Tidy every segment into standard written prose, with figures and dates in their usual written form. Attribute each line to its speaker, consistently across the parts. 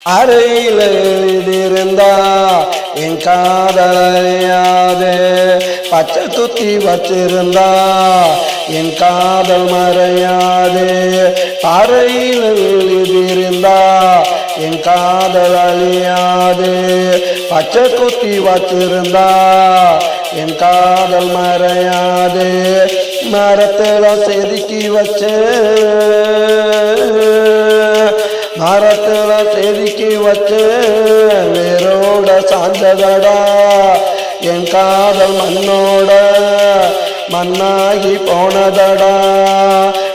Speaker 1: அறையில் எழுதியிருந்தா என் காதலையாது, பச்சை குத்தி வச்சிருந்தா என் காதல் மறையாது. அறையில் எழுதியிருந்தா என் காதல் அழியாது, பச்சை குத்தி வச்சிருந்தா என் காதல் மறையாது. மரத்துல செதுக்கி வச்ச, மரத்துல செதுக்கி வச்ச வேரோட சாஞ்சதடா என் காதல் மண்ணோட மண்ணாகி போனதடா.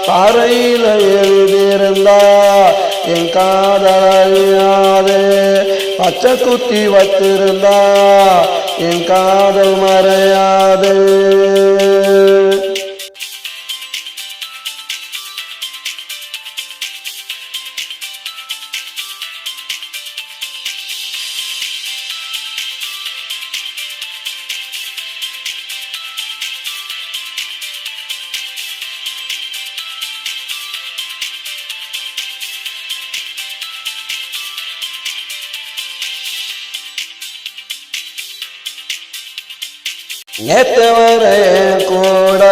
Speaker 1: பாறையில எழுதியிருந்தா என் காதல் அழியாது, பச்சை குத்தி வச்சிருந்தா என் காதல் மறையாது. நேத்து வரை கூட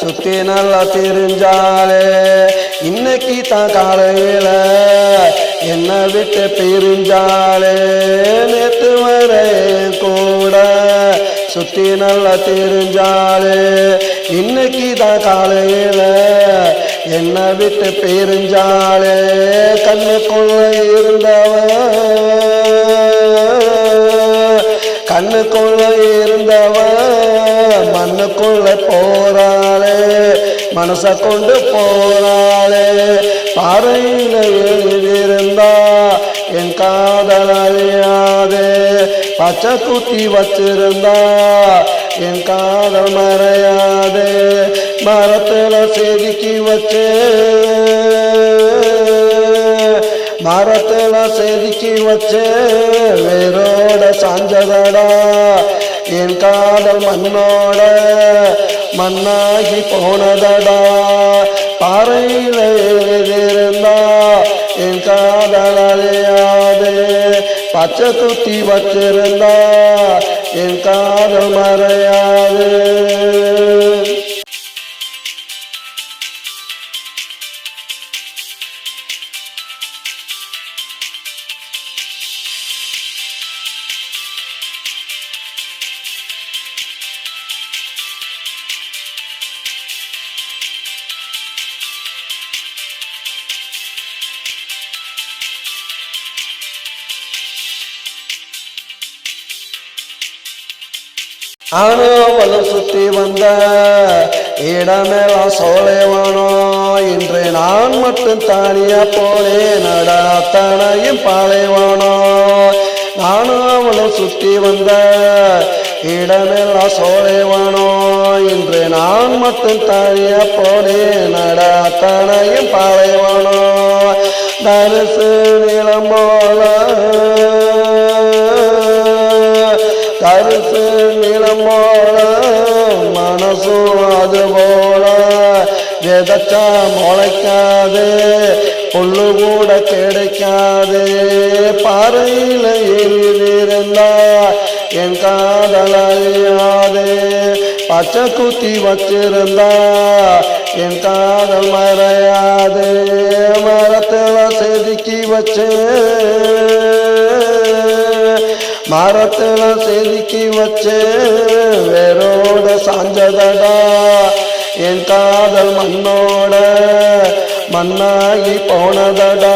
Speaker 1: சுத்தி நல்லா தெரிஞ்சாலே, இன்னைக்கு தான் காலையில என்ன விட்டு பிரிஞ்சாலே. நேத்து வரை கூட சுத்தி நல்லா தெரிஞ்சாலே, இன்னைக்கு தான் காலையில என்ன விட்டு பிரிஞ்சாலே. கண்ணுக்குள்ள இருந்தவன், கண்ணுக்குள்ள இருந்தவன் மண்ணுக்குள்ள போறாளே, மனச கொண்டு போறாளே. பாறையில எழுதியிருந்தா என் காதல் அழியாது, பச்சை குத்தி வச்சிருந்தா என் காதல் மறையாது. மரத்துல செதுக்கி வச்சு, மரத்துல செதுக்கி வச்சு வேரோட சாஞ்சதடா என் காதல் மண்ணோட மண்ணாகி போனதடா. பாறையில எழுதியிருந்தா என் காதல் அழியாது, பச்சை குத்தி வச்சிருந்தா என் காதல் மறையாது. அவளும் சுத்தி வந்த இடமெல்லாம் சோலைவானோ, இன்று நான் மட்டும் தானியா போலே நடாத்தனையும் பாலைவானோ. நானும் அவளும் சுத்தி வந்த இடமெல்லாம் சோலைவானோ, இன்று நான் மட்டும் தானியா போலே நடாத்தனையும் பாலைவானோ. தரிசு நிலம் போல, தரிசு நிலம் போல மனசும் அது போல, விதைச்சா முளைக்காது, புல்லு கூட கிடைக்காது. பாறையில எழுதியிருந்தா என் காதல் அழியாது, பச்சை குத்தி வச்சிருந்தா என் காதல் மறையாது. மரத்துல செதுக்கி வச்சு, மரத்துல செதுக்கி வச்சு வேரோட சாஞ்சதடா என் காதல் மண்ணோட மண்ணாகி போனதடா.